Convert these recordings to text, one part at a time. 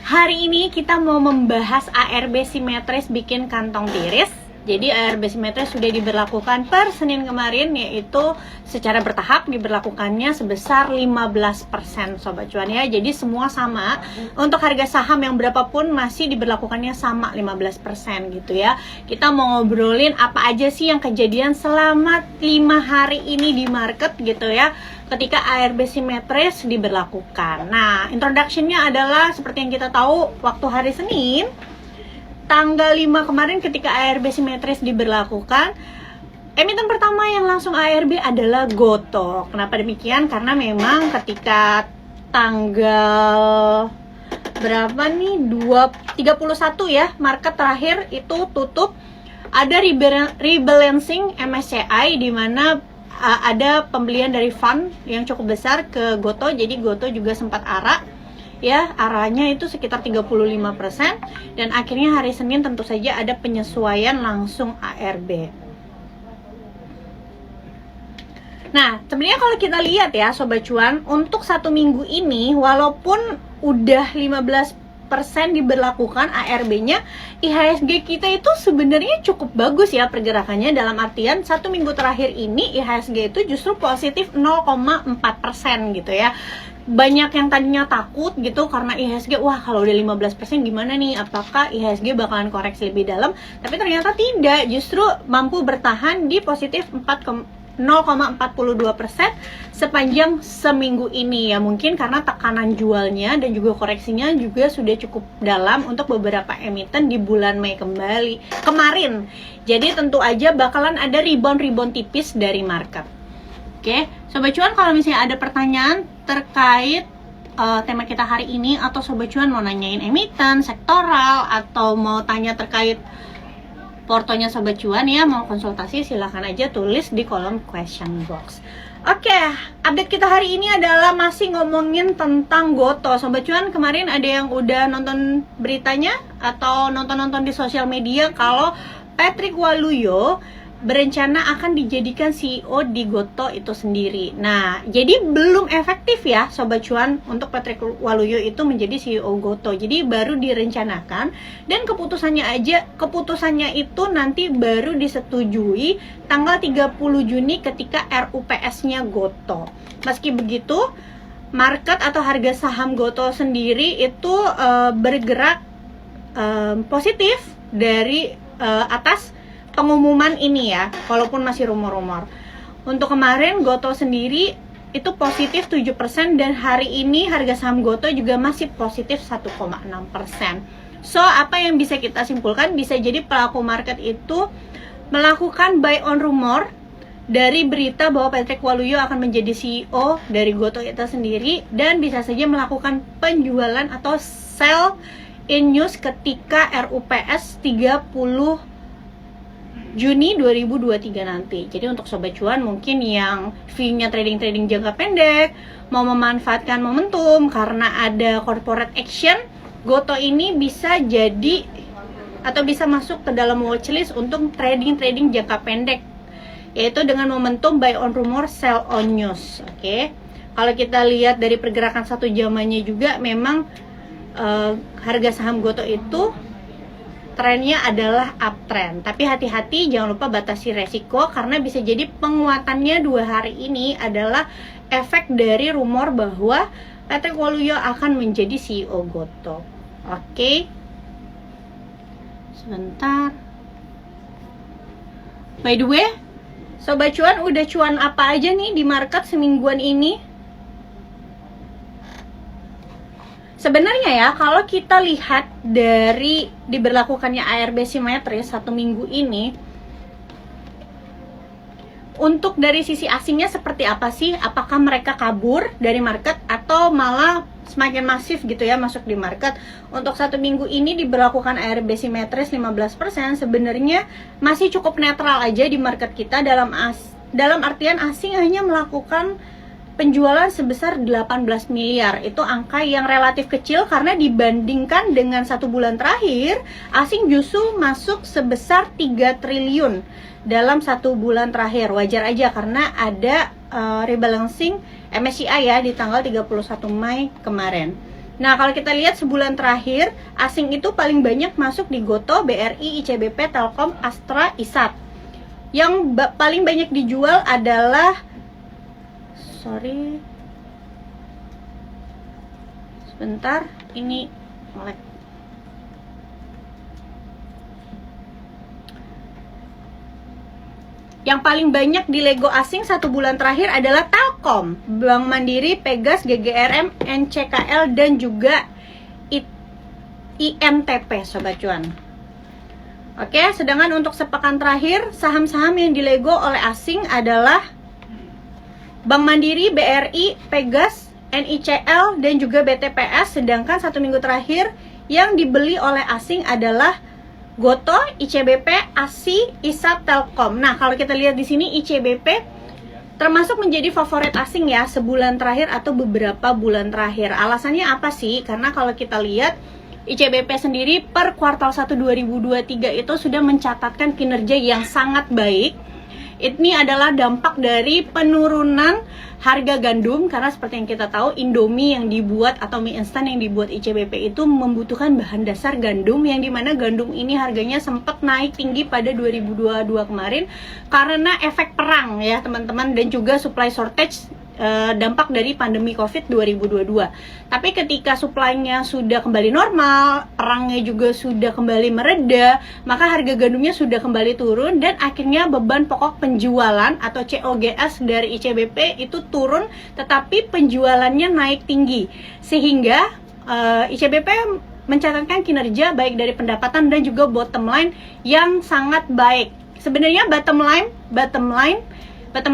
Hari ini kita mau membahas ARB simetris bikin kantong tiris. Jadi ARB simetris sudah diberlakukan per Senin kemarin, yaitu secara bertahap diberlakukannya sebesar 15% Sobat Cuan ya. Jadi semua sama, untuk harga saham yang berapapun masih diberlakukannya sama 15% gitu ya. Kita mau ngobrolin apa aja sih yang kejadian selama 5 hari ini di market gitu ya, ketika ARB simetris diberlakukan. Nah, introduction-nya adalah seperti yang kita tahu waktu hari Senin tanggal 5 kemarin ketika ARB simetris diberlakukan, emiten pertama yang langsung ARB adalah Gotoh. Kenapa demikian? Karena memang ketika tanggal berapa nih, 31 ya, market terakhir itu tutup, ada rebalancing MSCI di mana ada pembelian dari fund yang cukup besar ke Gotoh. Jadi Gotoh juga sempat arah ya, arahnya itu sekitar 35%, dan akhirnya hari Senin tentu saja ada penyesuaian langsung ARB. Nah, sebenarnya kalau kita lihat ya Sobat Cuan, untuk satu minggu ini walaupun udah 15% diberlakukan ARB-nya, IHSG kita itu sebenarnya cukup bagus ya pergerakannya, dalam artian satu minggu terakhir ini IHSG itu justru positif 0,4% gitu ya. Banyak yang tadinya takut gitu karena IHSG, wah kalau udah 15% gimana nih, apakah IHSG bakalan koreksi lebih dalam? Tapi ternyata tidak, justru mampu bertahan di positif 0,42% sepanjang seminggu ini ya. Mungkin karena tekanan jualnya dan juga koreksinya juga sudah cukup dalam untuk beberapa emiten di bulan Mei kemarin. Jadi tentu aja bakalan ada rebound tipis dari market. Oke, Sobat Cuan, kalau misalnya ada pertanyaan terkait tema kita hari ini, atau Sobat Cuan mau nanyain emiten, sektoral, atau mau tanya terkait portonya Sobat Cuan ya, mau konsultasi, silahkan aja tulis di kolom question box. Oke, update kita hari ini adalah masih ngomongin tentang Gotoh. Sobat Cuan, kemarin ada yang udah nonton beritanya atau nonton di sosial media kalau Patrick Waluyo berencana akan dijadikan CEO di Gotoh itu sendiri. Nah, jadi belum efektif ya Sobat Cuan untuk Patrick Waluyo itu menjadi CEO Gotoh. Jadi baru direncanakan, dan keputusannya itu nanti baru disetujui tanggal 30 Juni ketika RUPS-nya Gotoh. Meski begitu, market atau harga saham Gotoh sendiri itu bergerak positif dari atas pengumuman ini ya, walaupun masih rumor-rumor. Untuk kemarin Gotoh sendiri itu positif 7%, dan hari ini harga saham Gotoh juga masih positif 1,6%. So, apa yang bisa kita simpulkan? Bisa jadi pelaku market itu melakukan buy on rumor dari berita bahwa Patrick Waluyo akan menjadi CEO dari Gotoh itu sendiri, dan bisa saja melakukan penjualan atau sell in news ketika RUPS 30 Juni 2023 nanti. Jadi untuk Sobat Cuan mungkin yang fee-nya trading jangka pendek, mau memanfaatkan momentum karena ada corporate action, Gotoh ini bisa jadi atau bisa masuk ke dalam watchlist untuk trading jangka pendek, yaitu dengan momentum buy on rumor, sell on news. Oke. Kalau kita lihat dari pergerakan satu jamannya juga, memang harga saham Gotoh itu trennya adalah uptrend, tapi hati-hati, jangan lupa batasi resiko karena bisa jadi penguatannya 2 hari ini adalah efek dari rumor bahwa Patrick Waluyo akan menjadi CEO Gotoh. Oke. Sebentar. By the way, Sobat Cuan, udah cuan apa aja nih di market semingguan ini? Sebenarnya ya, kalau kita lihat dari diberlakukannya ARB simetris satu minggu ini, untuk dari sisi asingnya seperti apa sih? Apakah mereka kabur dari market atau malah semakin masif gitu ya masuk di market? Untuk satu minggu ini diberlakukan ARB simetris 15%, sebenarnya masih cukup netral aja di market kita, dalam artian asing hanya melakukan penjualan sebesar 18 miliar. Itu angka yang relatif kecil karena dibandingkan dengan 1 bulan terakhir, asing justru masuk sebesar 3 triliun dalam 1 bulan terakhir. Wajar aja karena ada rebalancing MSCI ya di tanggal 31 Mei kemarin. Nah, kalau kita lihat sebulan terakhir, asing itu paling banyak masuk di Gotoh, BRI, ICBP, Telkom, Astra, ISAT. Yang paling banyak dijual adalah sebentar, ini melek. Yang paling banyak di Lego asing 1 bulan terakhir adalah Telkom, Bank Mandiri, Pegas, GGRM, NCKL, dan juga IMTP, Sobat Cuan. Oke, sedangkan untuk sepekan terakhir, saham-saham yang di Lego oleh asing adalah Bank Mandiri, BRI, Pegas, NICL, dan juga BTPS. Sedangkan 1 minggu terakhir yang dibeli oleh asing adalah Gotoh, ICBP, ASI, ISAT, Telkom. Nah, kalau kita lihat di sini ICBP termasuk menjadi favorit asing ya sebulan terakhir atau beberapa bulan terakhir. Alasannya apa sih? Karena kalau kita lihat ICBP sendiri per kuartal 1 2023 itu sudah mencatatkan kinerja yang sangat baik. Ini adalah dampak dari penurunan harga gandum, karena seperti yang kita tahu Indomie yang dibuat atau mie instan yang dibuat ICBP itu membutuhkan bahan dasar gandum, yang dimana gandum ini harganya sempat naik tinggi pada 2022 kemarin karena efek perang ya teman-teman, dan juga supply shortage dampak dari pandemi COVID 2022. Tapi ketika supply-nya sudah kembali normal, perangnya juga sudah kembali mereda, maka harga gandumnya sudah kembali turun, dan akhirnya beban pokok penjualan atau COGS dari ICBP itu turun, tetapi penjualannya naik tinggi, sehingga ICBP mencatatkan kinerja baik dari pendapatan dan juga bottom line yang sangat baik. Sebenarnya bottom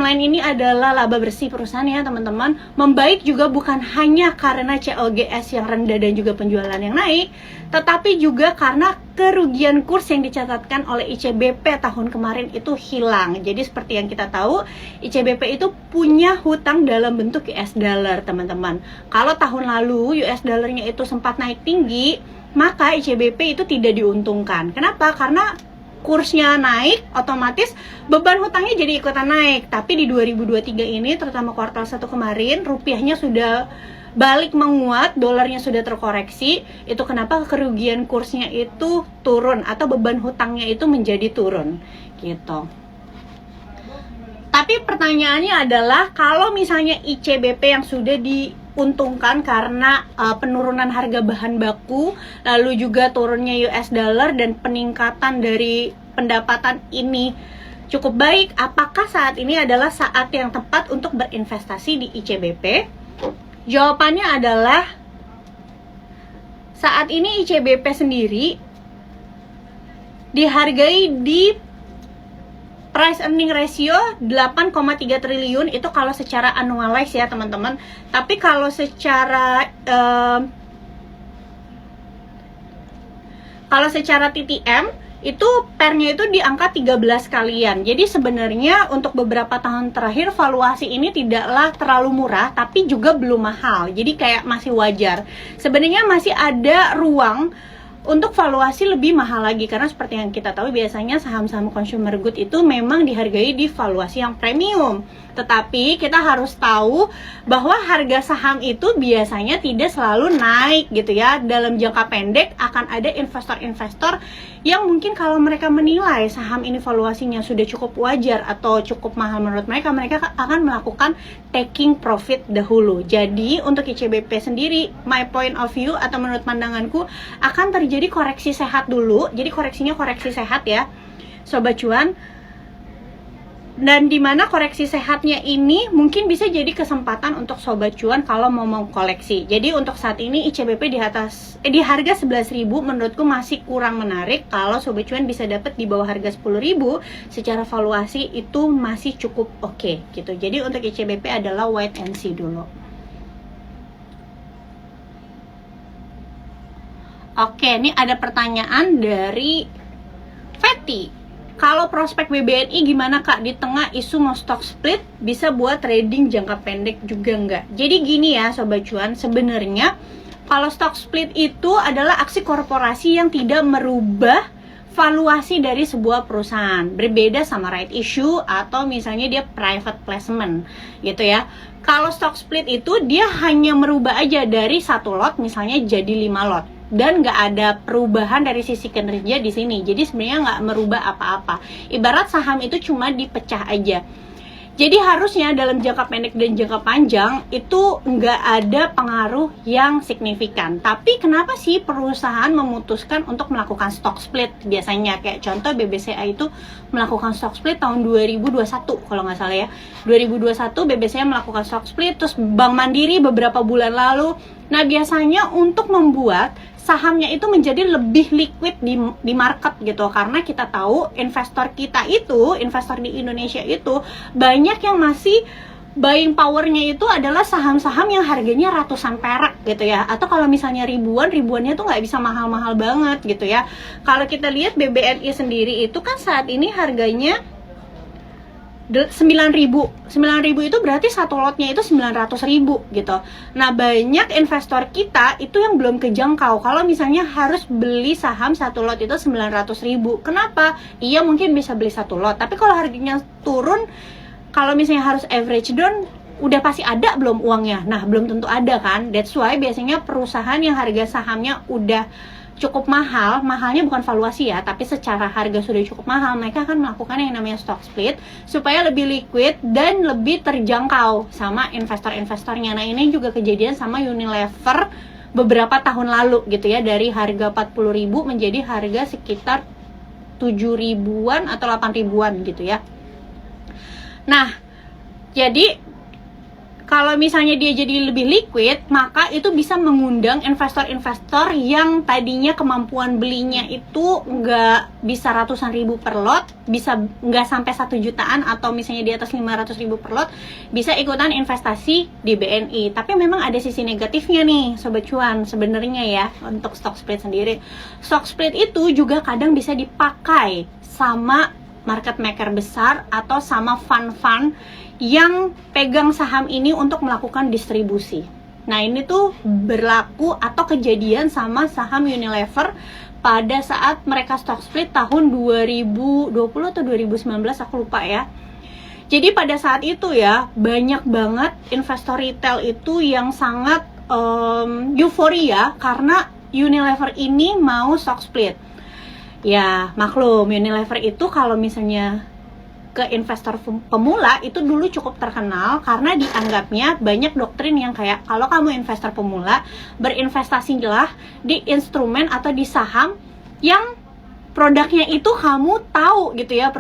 line ini adalah laba bersih perusahaan ya teman-teman. Membaik juga bukan hanya karena COGS yang rendah dan juga penjualan yang naik, tetapi juga karena kerugian kurs yang dicatatkan oleh ICBP tahun kemarin itu hilang. Jadi seperti yang kita tahu, ICBP itu punya hutang dalam bentuk US dollar teman-teman. Kalau tahun lalu US dollarnya itu sempat naik tinggi, maka ICBP itu tidak diuntungkan. Kenapa? Karena kursnya naik, otomatis beban hutangnya jadi ikutan naik. Tapi di 2023 ini, terutama kuartal 1 kemarin, rupiahnya sudah balik menguat, dolarnya sudah terkoreksi. Itu kenapa kerugian kursnya itu turun atau beban hutangnya itu menjadi turun gitu. Tapi pertanyaannya adalah, kalau misalnya ICBP yang sudah diuntungkan karena penurunan harga bahan baku, lalu juga turunnya US dollar dan peningkatan dari pendapatan ini cukup baik, apakah saat ini adalah saat yang tepat untuk berinvestasi di ICBP? Jawabannya adalah, saat ini ICBP sendiri dihargai di price earning ratio 8,3 triliun, itu kalau secara annualized ya teman-teman. Tapi kalau secara TTM itu pernya itu di angka 13 kalian. Jadi sebenarnya untuk beberapa tahun terakhir valuasi ini tidaklah terlalu murah, tapi juga belum mahal. Jadi kayak masih wajar. Sebenarnya masih ada ruang untuk valuasi lebih mahal lagi, karena seperti yang kita tahu biasanya saham-saham consumer good itu memang dihargai di valuasi yang premium. Tetapi kita harus tahu bahwa harga saham itu biasanya tidak selalu naik gitu ya. Dalam jangka pendek akan ada investor-investor yang mungkin kalau mereka menilai saham ini valuasinya sudah cukup wajar atau cukup mahal menurut mereka, mereka akan melakukan taking profit dahulu. Jadi untuk ICBP sendiri, my point of view atau menurut pandanganku, akan terjadi koreksi sehat dulu. Jadi koreksinya koreksi sehat ya Sobat Cuan. Dan dimana koreksi sehatnya ini mungkin bisa jadi kesempatan untuk Sobat Cuan kalau mau koleksi. Jadi untuk saat ini ICBP di harga 11.000 menurutku masih kurang menarik. Kalau Sobat Cuan bisa dapat di bawah harga 10.000, secara valuasi itu masih cukup oke gitu. Jadi untuk ICBP adalah wait and see dulu. Oke, ini ada pertanyaan dari Fatty. Kalau prospek BBNI gimana Kak? Di tengah isu mau stock split, bisa buat trading jangka pendek juga nggak? Jadi gini ya Sobat Cuan, sebenarnya kalau stock split itu adalah aksi korporasi yang tidak merubah valuasi dari sebuah perusahaan. Berbeda sama right issue atau misalnya dia private placement gitu ya. Kalau stock split itu dia hanya merubah aja dari satu lot misalnya jadi 5 lot. Dan nggak ada perubahan dari sisi kinerja di sini. Jadi sebenarnya nggak merubah apa-apa. Ibarat saham itu cuma dipecah aja. Jadi harusnya dalam jangka pendek dan jangka panjang itu nggak ada pengaruh yang signifikan. Tapi kenapa sih perusahaan memutuskan untuk melakukan stock split? Biasanya kayak contoh BBCA itu melakukan stock split tahun 2021 kalau nggak salah ya. 2021 BBCA melakukan stock split, terus Bank Mandiri beberapa bulan lalu. Nah biasanya untuk membuat sahamnya itu menjadi lebih liquid di market gitu, karena kita tahu investor kita itu, investor di Indonesia itu banyak yang masih buying powernya itu adalah saham-saham yang harganya ratusan perak gitu ya, atau kalau misalnya ribuannya tuh nggak bisa mahal-mahal banget gitu ya. Kalau kita lihat BBNI sendiri itu kan saat ini harganya 9.000 itu berarti satu lotnya itu 900.000 gitu. Nah banyak investor kita itu yang belum kejangkau kalau misalnya harus beli saham satu lot itu 900.000. Kenapa? Iya mungkin bisa beli satu lot, tapi kalau harganya turun, kalau misalnya harus average down, udah pasti ada belum uangnya? Nah belum tentu ada kan. That's why biasanya perusahaan yang harga sahamnya udah cukup mahal, mahalnya bukan valuasi ya, tapi secara harga sudah cukup mahal, mereka akan melakukan yang namanya stock split supaya lebih liquid dan lebih terjangkau sama investor-investornya. Nah ini juga kejadian sama Unilever beberapa tahun lalu gitu ya, dari harga 40.000 menjadi harga sekitar 7.000-an atau 8.000-an gitu ya. Nah jadi kalau misalnya dia jadi lebih liquid, maka itu bisa mengundang investor-investor yang tadinya kemampuan belinya itu nggak bisa ratusan ribu per lot, bisa nggak sampai 1 jutaan atau misalnya di atas 500.000 per lot, bisa ikutan investasi di BNI. Tapi memang ada sisi negatifnya nih, Sobat Cuan, sebenarnya ya, untuk stock split sendiri. Stock split itu juga kadang bisa dipakai sama market maker besar atau sama fund-fund yang pegang saham ini untuk melakukan distribusi. Nah ini tuh berlaku atau kejadian sama saham Unilever pada saat mereka stock split tahun 2020 atau 2019 aku lupa ya. Jadi pada saat itu ya banyak banget investor retail itu yang sangat euforia karena Unilever ini mau stock split. Ya maklum Unilever itu kalau misalnya ke investor pemula itu dulu cukup terkenal karena dianggapnya banyak doktrin yang kayak kalau kamu investor pemula berinvestasilah di instrumen atau di saham yang produknya itu kamu tahu gitu ya,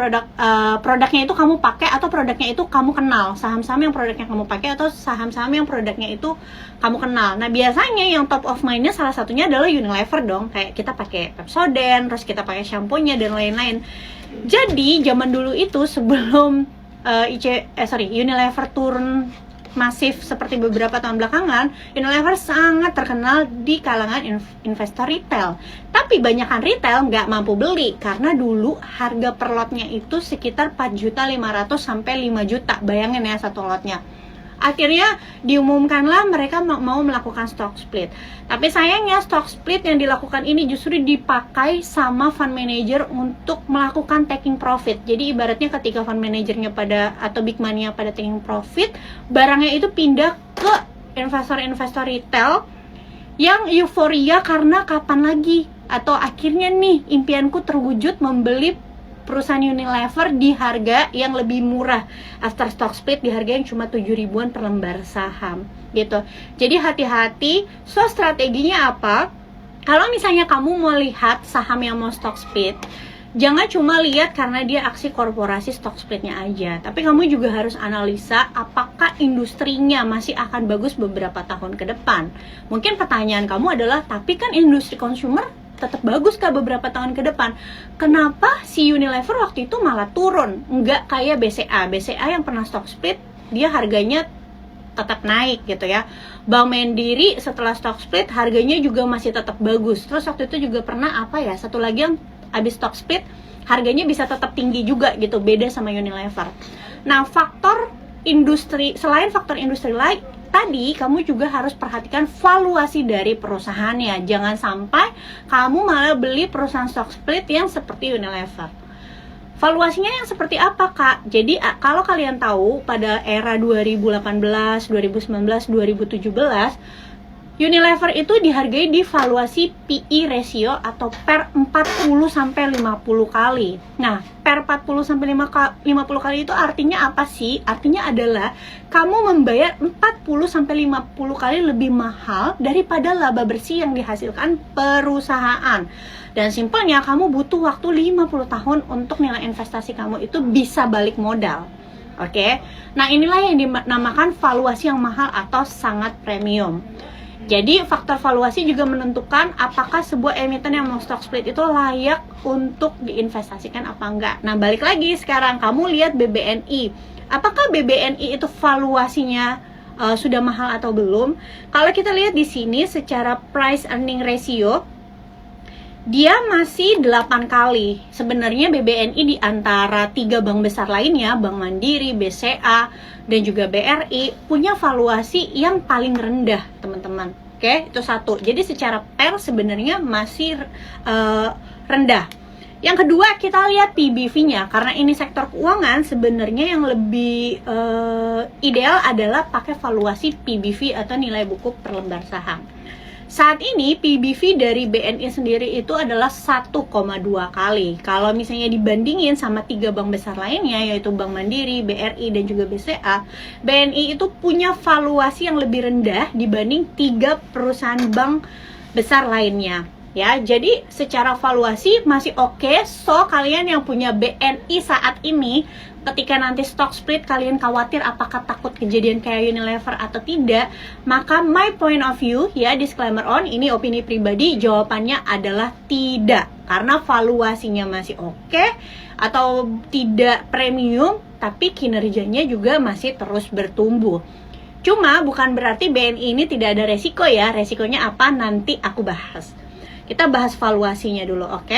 produknya itu kamu pakai atau produknya itu kamu kenal, saham-saham yang produknya kamu pakai atau saham-saham yang produknya itu kamu kenal. Nah biasanya yang top of mind-nya salah satunya adalah Unilever dong, kayak kita pakai Pepsodent, terus kita pakai shampoo-nya dan lain-lain. Jadi zaman dulu itu sebelum Unilever turun masif seperti beberapa tahun belakangan, Unilever sangat terkenal di kalangan investor retail. Tapi banyakan retail nggak mampu beli karena dulu harga per lotnya itu sekitar 4.500.000 sampai 5 juta. Bayangin ya satu lotnya. Akhirnya diumumkanlah mereka mau melakukan stock split. Tapi sayangnya stock split yang dilakukan ini justru dipakai sama fund manager untuk melakukan taking profit. Jadi ibaratnya ketika fund manajernya atau big money-nya pada taking profit, barangnya itu pindah ke investor-investor retail yang euforia karena kapan lagi atau akhirnya nih impianku terwujud membeli perusahaan Unilever di harga yang lebih murah after stock split, di harga yang cuma 7.000-an per lembar saham gitu. Jadi hati-hati. So strateginya apa? Kalau misalnya kamu mau lihat saham yang mau stock split, jangan cuma lihat karena dia aksi korporasi stock splitnya aja, tapi kamu juga harus analisa apakah industrinya masih akan bagus beberapa tahun ke depan. Mungkin pertanyaan kamu adalah, tapi kan industri consumer tetap bagus kah beberapa tahun ke depan? Kenapa si Unilever waktu itu malah turun? Nggak kayak BCA. BCA yang pernah stock split, dia harganya tetap naik gitu ya. Bank Mandiri setelah stock split harganya juga masih tetap bagus. Terus waktu itu juga pernah satu lagi yang habis stock split harganya bisa tetap tinggi juga gitu, beda sama Unilever. Nah faktor industri, selain faktor industri tadi, kamu juga harus perhatikan valuasi dari perusahaannya. Jangan sampai kamu malah beli perusahaan stock split yang seperti Unilever. Valuasinya yang seperti apa, Kak? Jadi kalau kalian tahu pada era 2018, 2019, 2017, Unilever itu dihargai di valuasi PE ratio atau per 40-50 kali. Nah, per 40-50 kali itu artinya apa sih? Artinya adalah kamu membayar 40-50 kali lebih mahal daripada laba bersih yang dihasilkan perusahaan. Dan simpelnya kamu butuh waktu 50 tahun untuk nilai investasi kamu itu bisa balik modal. Oke? Nah, inilah yang dinamakan valuasi yang mahal atau sangat premium. Jadi faktor valuasi juga menentukan apakah sebuah emiten yang mau stock split itu layak untuk diinvestasikan apa enggak. Nah, balik lagi sekarang kamu lihat BBNI. Apakah BBNI itu valuasinya sudah mahal atau belum? Kalau kita lihat di sini secara price earning ratio, dia masih 8 kali. Sebenarnya BBNI di antara 3 bank besar lainnya, Bank Mandiri, BCA, dan juga BRI, punya valuasi yang paling rendah, teman-teman. Oke, itu satu. Jadi secara PER sebenarnya masih rendah. Yang kedua, kita lihat PBV-nya. Karena ini sektor keuangan, sebenarnya yang lebih ideal adalah pakai valuasi PBV atau nilai buku per lembar saham. Saat ini PBV dari BNI sendiri itu adalah 1,2 kali. Kalau misalnya dibandingin sama 3 bank besar lainnya, yaitu Bank Mandiri, BRI, dan juga BCA, BNI itu punya valuasi yang lebih rendah dibanding 3 perusahaan bank besar lainnya. Ya, jadi secara valuasi masih oke. So, kalian yang punya BNI saat ini, ketika nanti stock split kalian khawatir apakah takut kejadian kayak Unilever atau tidak, maka my point of view, ya, disclaimer on, ini opini pribadi, jawabannya adalah tidak. Karena valuasinya masih oke atau tidak premium, tapi kinerjanya juga masih terus bertumbuh. Cuma bukan berarti BNI ini tidak ada resiko ya. Resikonya apa? Nanti aku bahas. Kita bahas valuasinya dulu, oke?